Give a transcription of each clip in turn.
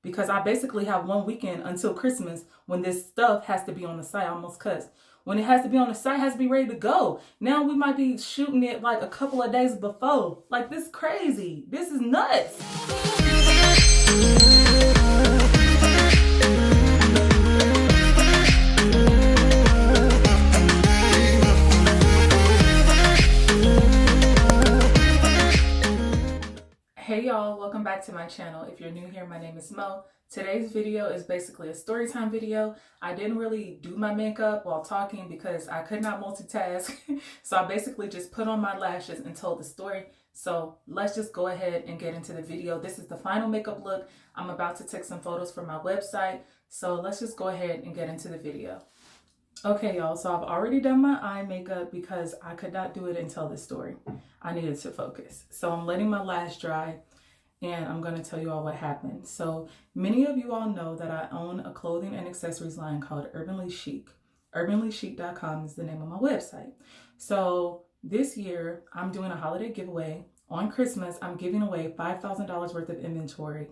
because I basically have one weekend until Christmas when this stuff has to be on the site. I almost cussed. When it has to be on the site, it has to be ready to go. Now we might be shooting it like a couple of days before. Like, this is crazy. This is nuts. Hey y'all, welcome back to my channel. If you're new here, my name is Mo. Today's video is basically a story time video. I didn't really do my makeup while talking because I could not multitask. So I basically just put on my lashes and told the story. So let's just go ahead and get into the video. This is the final makeup look. I'm about to take some photos for my website. So let's just go ahead and get into the video. Okay, y'all, so I've already done my eye makeup because I could not do it and tell this story. I needed to focus. So I'm letting my lash dry and I'm going to tell you all what happened. So many of you all know that I own a clothing and accessories line called Urbanly Chic. Urbanlychic.com is the name of my website. So this year I'm doing a holiday giveaway. On Christmas, I'm giving away $5,000 worth of inventory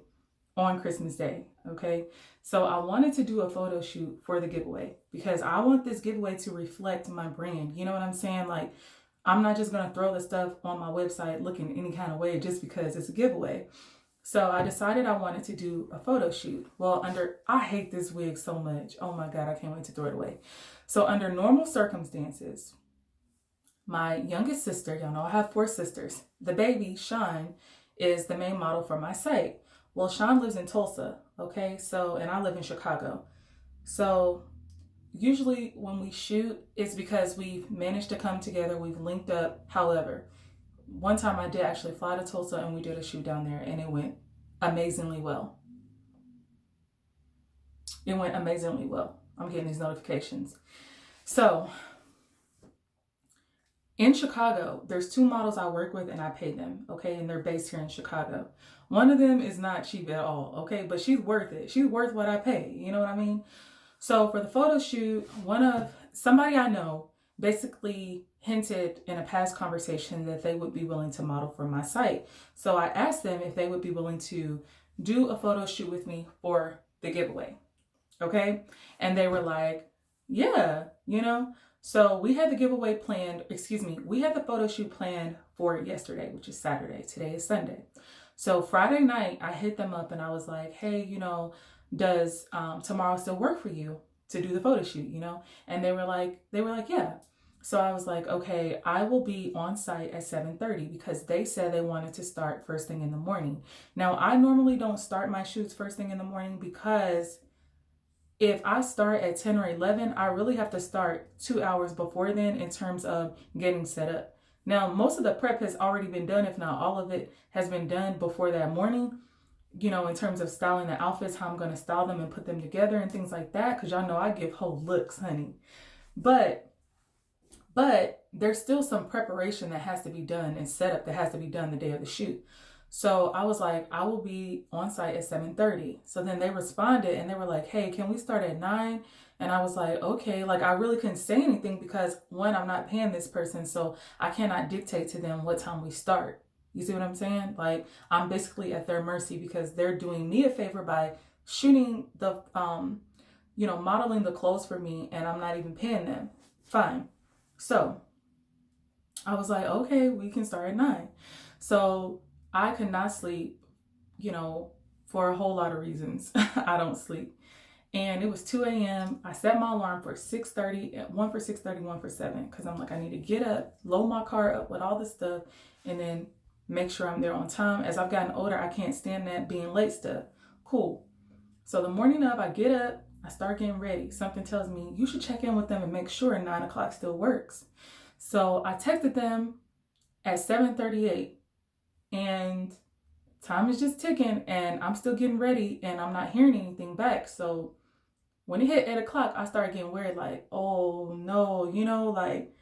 on Christmas Day. Okay, so I wanted to do a photo shoot for the giveaway because I want this giveaway to reflect my brand. You know what I'm saying? Like, I'm not just going to throw the stuff on my website looking any kind of way just because it's a giveaway. So I decided I wanted to do a photo shoot. Well, I hate this wig so much. Oh my God, I can't wait to throw it away. So under normal circumstances, my youngest sister, y'all know I have 4 sisters. The baby, Sean, is the main model for my site. Well, Sean lives in Tulsa, okay? So, and I live in Chicago. So usually when we shoot, it's because we've managed to come together, we've linked up. However, one time I did actually fly to Tulsa and we did a shoot down there and it went amazingly well. It went amazingly well. I'm getting these notifications. So in Chicago, there's 2 models I work with and I pay them, okay? And they're based here in Chicago. One of them is not cheap at all, okay? But she's worth it. She's worth what I pay, you know what I mean? So for the photo shoot, somebody I know basically hinted in a past conversation that they would be willing to model for my site. So I asked them if they would be willing to do a photo shoot with me for the giveaway, okay? And they were like, yeah, you know? So we had the giveaway planned, we had the photo shoot planned for yesterday, which is Saturday. Today is Sunday. So Friday night, I hit them up and I was like, hey, you know, does tomorrow still work for you to do the photo shoot, you know? And they were like, yeah. So I was like, okay, I will be on site at 7:30 because they said they wanted to start first thing in the morning. Now, I normally don't start my shoots first thing in the morning because if I start at 10 or 11, I really have to start 2 hours before then in terms of getting set up. Now, most of the prep has already been done, if not all of it has been done before that morning, you know, in terms of styling the outfits, how I'm going to style them and put them together and things like that. Because y'all know I give whole looks, honey. But there's still some preparation that has to be done and setup that has to be done the day of the shoot. So I was like, I will be on site at 7:30. So then they responded and they were like, hey, can we start at 9? And I was like, okay, like I really couldn't say anything because one, I'm not paying this person. So I cannot dictate to them what time we start. You see what I'm saying? Like I'm basically at their mercy because they're doing me a favor by shooting the, you know, modeling the clothes for me and I'm not even paying them. Fine. So I was like, okay, we can start at 9. So I could not sleep, you know, for a whole lot of reasons. I don't sleep. And it was 2 a.m. I set my alarm for 6:30, one for 6:30, one for 7. Because I'm like, I need to get up, load my car up with all this stuff, and then make sure I'm there on time. As I've gotten older, I can't stand that being late stuff. Cool. So the morning of, I get up, I start getting ready. Something tells me, you should check in with them and make sure 9 o'clock still works. So I texted them at 7:38. And time is just ticking and I'm still getting ready and I'm not hearing anything back. So when it hit 8 o'clock, I started getting worried, like, oh no, you know, like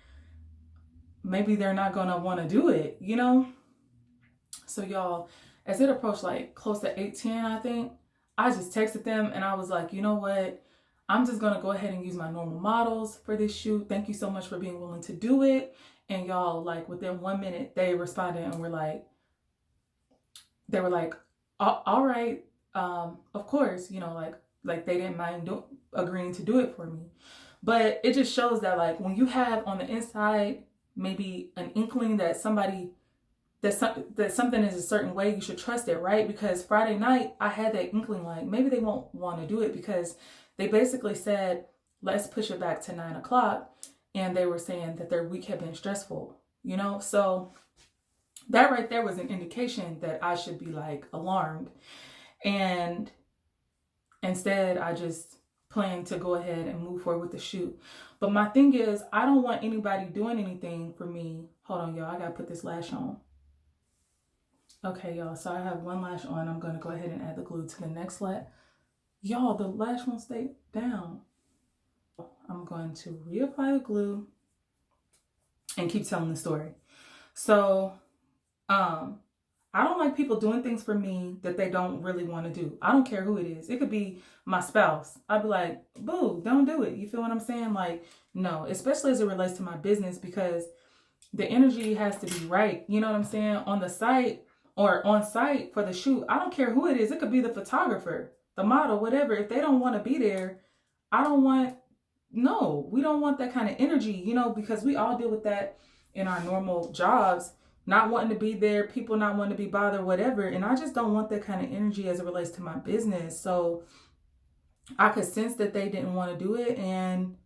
maybe they're not gonna want to do it, you know? So y'all, as it approached like close to 8:10, I think, I just texted them and I was like, you know what? I'm just gonna go ahead and use my normal models for this shoot. Thank you so much for being willing to do it. And y'all, like within 1 minute, they responded and were like, all right, of course, you know, like they didn't mind agreeing to do it for me. But it just shows that like when you have on the inside maybe an inkling that that something is a certain way, you should trust it, right? Because Friday night I had that inkling like maybe they won't want to do it, because they basically said let's push it back to 9 o'clock, and they were saying that their week had been stressful, you know. So that right there was an indication that I should be like alarmed. And instead, I just plan to go ahead and move forward with the shoot. But my thing is, I don't want anybody doing anything for me. Hold on, y'all. I gotta put this lash on. Okay, y'all. So I have one lash on. I'm gonna go ahead and add the glue to the next lash. Y'all, the lash won't stay down. I'm going to reapply the glue and keep telling the story. So, I don't like people doing things for me that they don't really want to do. I don't care who it is. It could be my spouse. I'd be like, boo, don't do it. You feel what I'm saying? Like, no, especially as it relates to my business, because the energy has to be right. You know what I'm saying? On the site or on site for the shoot, I don't care who it is. It could be the photographer, the model, whatever. If they don't want to be there, we don't want that kind of energy, you know, because we all deal with that in our normal jobs. Not wanting to be there, people not wanting to be bothered, whatever. And I just don't want that kind of energy as it relates to my business. So I could sense that they didn't want to do it. And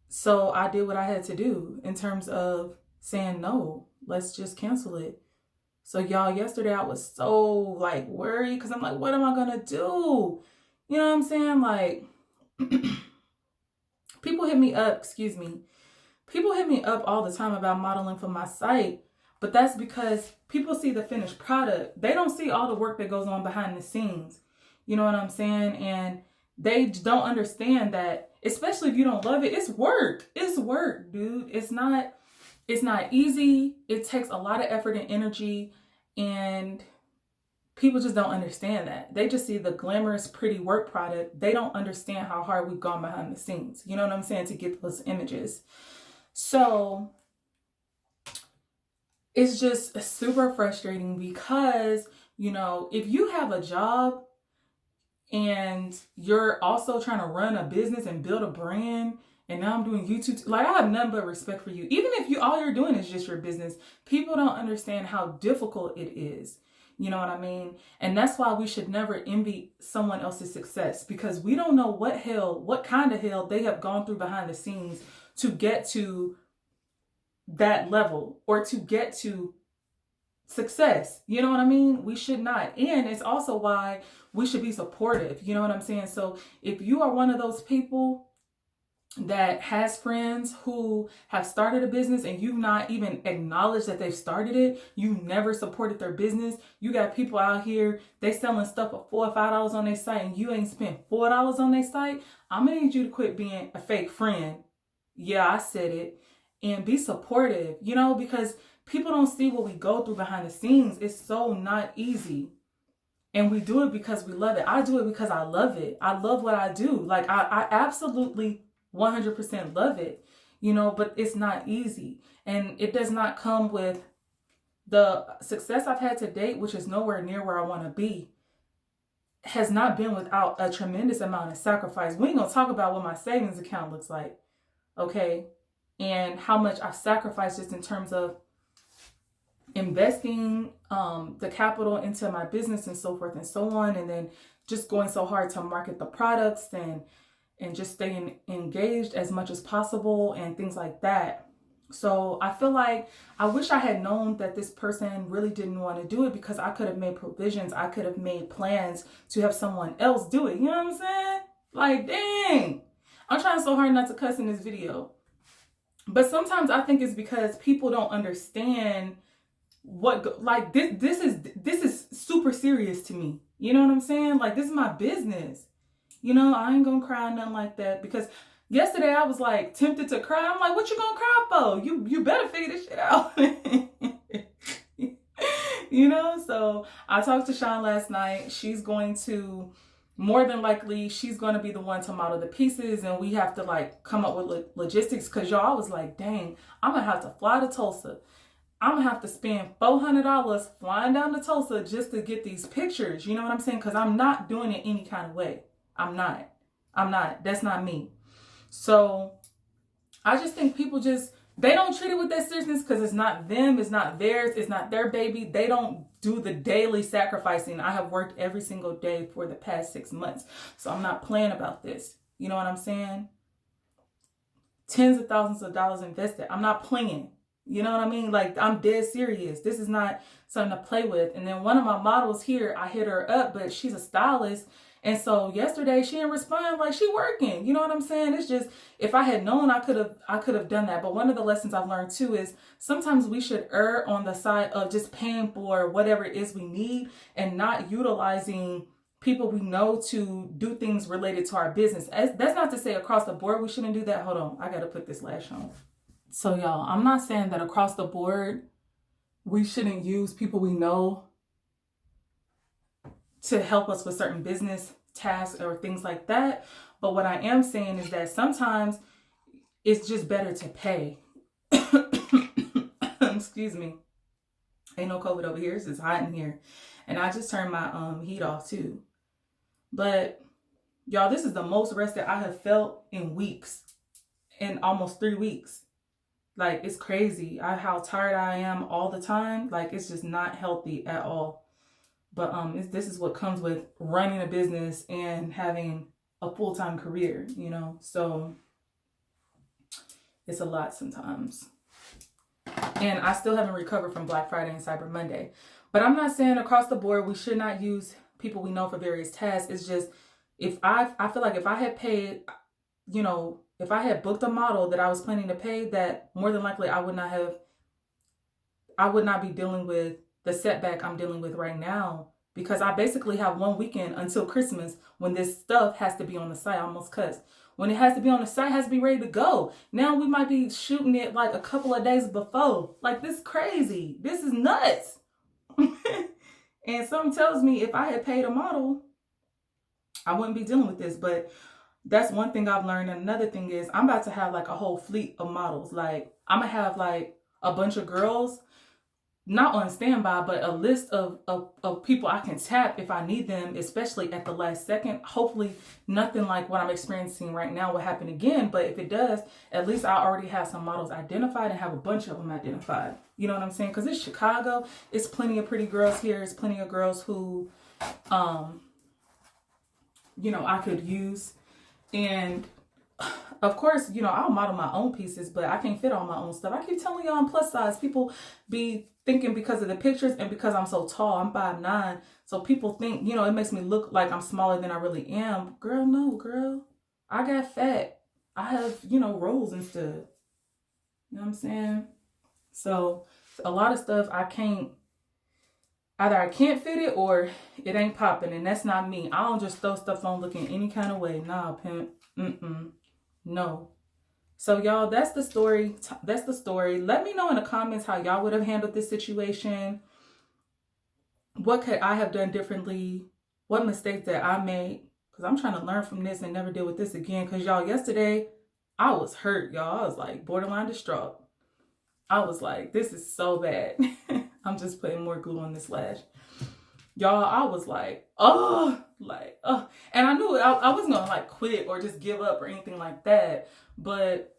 so I did what I had to do in terms of saying, no, let's just cancel it. So y'all, yesterday I was so like worried, because I'm like, what am I going to do? You know what I'm saying? Like, people hit me up all the time about modeling for my site. But that's because people see the finished product. They don't see all the work that goes on behind the scenes. You know what I'm saying? And they don't understand that, especially if you don't love it, it's work. It's work, dude. It's not easy. It takes a lot of effort and energy. And people just don't understand that. They just see the glamorous, pretty work product. They don't understand how hard we've gone behind the scenes. You know what I'm saying? To get those images. So it's just super frustrating because, you know, if you have a job and you're also trying to run a business and build a brand, and now I'm doing YouTube, like, I have none but respect for you. Even if all you're doing is just your business, people don't understand how difficult it is. You know what I mean? And that's why we should never envy someone else's success, because we don't know what kind of hell they have gone through behind the scenes to get to that level or to get to success. You know what I mean? We should not. And it's also why we should be supportive. You know what I'm saying? So if you are one of those people that has friends who have started a business and you've not even acknowledged that they've started it, you never supported their business, you got people out here, they selling stuff for $4 or $5 on their site and you ain't spent $4 on their site, I'm gonna need you to quit being a fake friend. Yeah, I said it. And be supportive, you know, because people don't see what we go through behind the scenes. It's so not easy. And we do it because we love it. I do it because I love it. I love what I do. Like, I absolutely 100% love it, you know, but it's not easy. And it does not come with the success I've had to date, which is nowhere near where I want to be, has not been without a tremendous amount of sacrifice. We ain't gonna talk about what my savings account looks like, okay? And how much I've sacrificed just in terms of investing the capital into my business and so forth and so on. And then just going so hard to market the products and just staying engaged as much as possible and things like that. So I feel like I wish I had known that this person really didn't want to do it, because I could have made provisions. I could have made plans to have someone else do it. You know what I'm saying? Like, dang, I'm trying so hard not to cuss in this video. But sometimes I think it's because people don't understand this is super serious to me. You know what I'm saying? Like, this is my business. You know, I ain't gonna cry, nothing like that. Because yesterday I was like tempted to cry. I'm like, what you gonna cry for? You better figure this shit out. You know, so I talked to Sean last night. She's going to, more than likely, she's going to be the one to model the pieces, and we have to like come up with logistics, because y'all, I was like, dang, I'm going to have to fly to Tulsa I'm gonna have to spend $400 flying down to Tulsa just to get these pictures. You know what I'm saying? Because I'm not doing it any kind of way. I'm not. That's not me. So I just think people they don't treat it with that seriousness because it's not them, it's not theirs, it's not their baby. They don't do the daily sacrificing. I have worked every single day for the past 6 months. So I'm not playing about this. You know what I'm saying? Tens of thousands of dollars invested. I'm not playing. You know what I mean? Like, I'm dead serious. This is not something to play with. And then one of my models here, I hit her up, but she's a stylist. And so yesterday she didn't respond, like, she working. You know what I'm saying? It's just, if I had known, I could have done that. But one of the lessons I've learned too is sometimes we should err on the side of just paying for whatever it is we need and not utilizing people we know to do things related to our business. That's not to say across the board we shouldn't do that. Hold on, I gotta put this lash on. So y'all, I'm not saying that across the board we shouldn't use people we know to help us with certain business tasks or things like that. But what I am saying is that sometimes it's just better to pay. Excuse me. Ain't no COVID over here. It's just hot in here. And I just turned my heat off too. But y'all, this is the most rested I have felt in weeks. In almost 3 weeks. Like, it's crazy how tired I am all the time. Like, it's just not healthy at all. But this is what comes with running a business and having a full-time career, you know. So it's a lot sometimes. And I still haven't recovered from Black Friday and Cyber Monday. But I'm not saying across the board we should not use people we know for various tasks. It's just, I feel like if I had paid, you know, if I had booked a model that I was planning to pay, that more than likely I would not be dealing with the setback I'm dealing with right now, because I basically have 1 weekend until Christmas when this stuff has to be on the site. I almost cussed. When it has to be on the site, it has to be ready to go. Now we might be shooting it like a couple of days before. Like, this is crazy. This is nuts. And something tells me if I had paid a model, I wouldn't be dealing with this. But that's one thing I've learned. And another thing is I'm about to have like a whole fleet of models. Like, I'm going to have like a bunch of girls, not on standby, but a list of people I can tap if I need them, especially at the last second. Hopefully nothing like what I'm experiencing right now will happen again. But if it does, at least I already have some models identified and have a bunch of them identified. You know what I'm saying? Because it's Chicago. It's plenty of pretty girls here. It's plenty of girls who, you know, I could use. And of course, you know, I'll model my own pieces, but I can't fit all my own stuff. I keep telling y'all I'm plus size. People be thinking because of the pictures and because I'm so tall, I'm 5'9". So people think, you know, it makes me look like I'm smaller than I really am. Girl, no, girl. I got fat. I have, you know, rolls and stuff. You know what I'm saying? So a lot of stuff I can't, either I can't fit it or it ain't popping, and that's not me. I don't just throw stuff on looking any kind of way. Nah, pimp. No. So y'all, that's the story. That's the story. Let me know in the comments how y'all would have handled this situation. What could I have done differently? What mistakes that I made? Because I'm trying to learn from this and never deal with this again. Because y'all, yesterday, I was hurt, y'all. I was like borderline distraught. I was like, this is so bad. I'm just putting more glue on this lash. Y'all, I was like, oh. And I knew I wasn't going to like quit or just give up or anything like that. But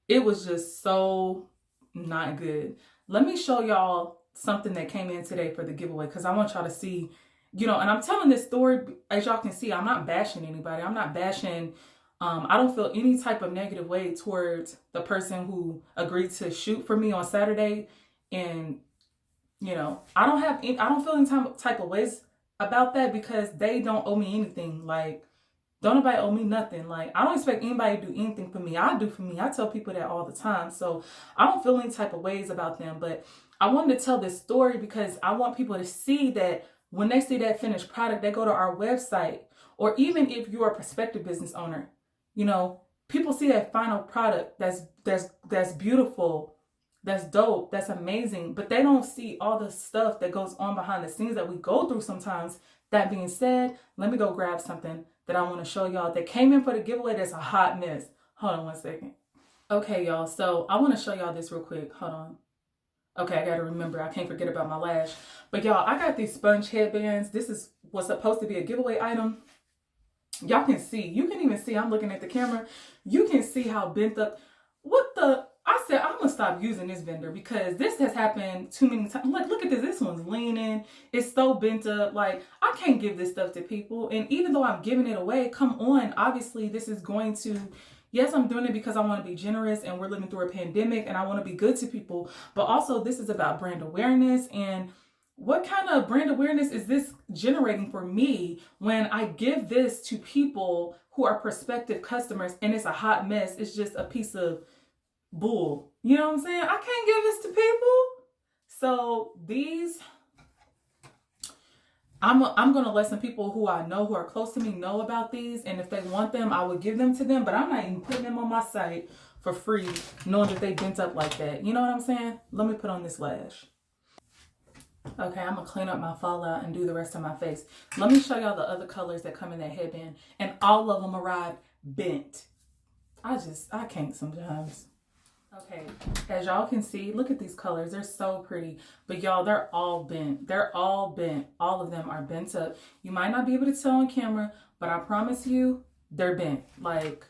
it was just so not good. Let me show y'all something that came in today for the giveaway, because I want y'all to see, you know, and I'm telling this story, as y'all can see, I'm not bashing anybody. I'm not bashing. I don't feel any type of negative way towards the person who agreed to shoot for me on Saturday. And, you know, I don't feel any type of ways about that, because they don't owe me anything. Like, don't nobody owe me nothing. Like, I don't expect anybody to do anything for me. I do for me. I tell people that all the time. So I don't feel any type of ways about them. But I wanted to tell this story because I want people to see that when they see that finished product, they go to our website. Or even if you're a prospective business owner, you know, people see that final product that's beautiful, that's dope, that's amazing, but they don't see all the stuff that goes on behind the scenes that we go through sometimes. That being said, let me go grab something that I want to show y'all that came in for the giveaway that's a hot mess. Hold on one second. Okay, y'all. So I want to show y'all this real quick. Hold on. Okay, I gotta remember. I can't forget about my lash. But y'all, I got these sponge headbands. This is what's supposed to be a giveaway item. Y'all can see. You can even see. I'm looking at the camera. You can see how bent up. What the? I said I'm gonna stop using this vendor because this has happened too many times. Like, look at this. This one's leaning. It's so bent up. Like, I can't give this stuff to people. And even though I'm giving it away, come on. Obviously, this is going to. Yes, I'm doing it because I want to be generous and we're living through a pandemic and I want to be good to people. But also, this is about brand awareness. And what kind of brand awareness is this generating for me when I give this to people who are prospective customers and it's a hot mess? It's just a piece of bull. You know what I'm saying? I can't give this to people. So these, I'm going to let some people who I know who are close to me know about these. And if they want them, I would give them to them. But I'm not even putting them on my site for free, knowing that they bent up like that. You know what I'm saying? Let me put on this lash. Okay, I'm going to clean up my fallout and do the rest of my face. Let me show y'all the other colors that come in that headband. And all of them arrive bent. I can't sometimes. Okay, as y'all can see, look at these colors. They're so pretty. But y'all, they're all bent. They're all bent. All of them are bent up. You might not be able to tell on camera, but I promise you, they're bent. Like,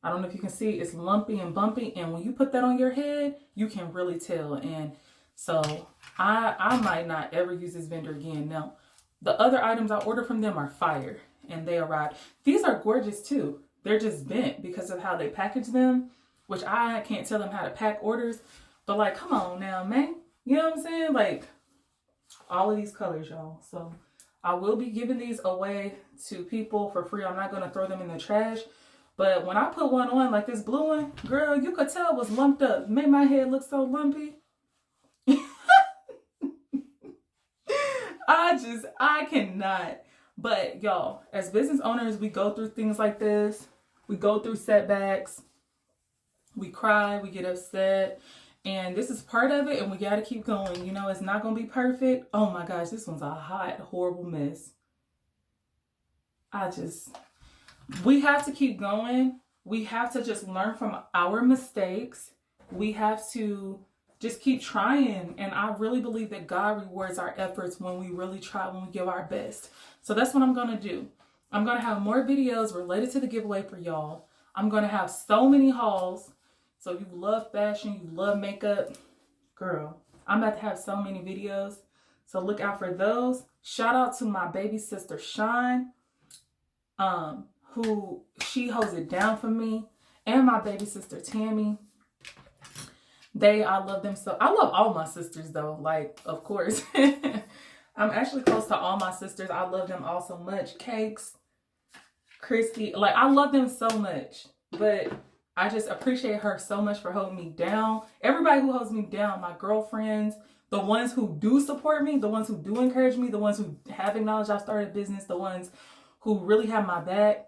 I don't know if you can see, it's lumpy and bumpy. And when you put that on your head, you can really tell. And so I might not ever use this vendor again. Now, the other items I ordered from them are fire and they arrived. These are gorgeous too. They're just bent because of how they package them, which I can't tell them how to pack orders. But like, come on now, man. You know what I'm saying? Like, all of these colors, y'all. So I will be giving these away to people for free. I'm not going to throw them in the trash. But when I put one on, like this blue one, girl, you could tell it was lumped up. Made my head look so lumpy. I cannot. But y'all, as business owners, we go through things like this. We go through setbacks. We cry, we get upset. And this is part of it and we got to keep going. You know, it's not going to be perfect. Oh my gosh, this one's a hot, horrible mess. We have to keep going. We have to just learn from our mistakes. We have to just keep trying. And I really believe that God rewards our efforts when we really try, when we give our best. So that's what I'm going to do. I'm going to have more videos related to the giveaway for y'all. I'm going to have so many hauls. So if you love fashion, you love makeup, girl, I'm about to have so many videos. So look out for those. Shout out to my baby sister, Sean, who she holds it down for me. And my baby sister, Tammy. I love them so. I love all my sisters though. Like, of course. I'm actually close to all my sisters. I love them all so much. Cakes, Christy. Like, I love them so much. But I just appreciate her so much for holding me down. Everybody who holds me down, my girlfriends, the ones who do support me, the ones who do encourage me, the ones who have acknowledged I started a business, the ones who really have my back.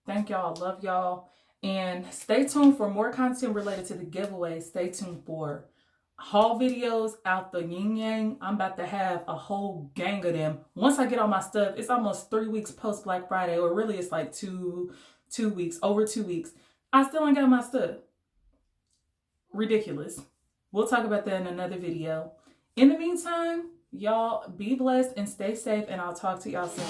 Thank y'all. Love y'all. And stay tuned for more content related to the giveaway. Stay tuned for haul videos out the yin yang. I'm about to have a whole gang of them. Once I get all my stuff, it's almost 3 weeks post Black Friday, or really it's like two weeks, over 2 weeks. I still ain't got my stuff. Ridiculous. We'll talk about that in another video. In the meantime, y'all be blessed and stay safe, and I'll talk to y'all soon.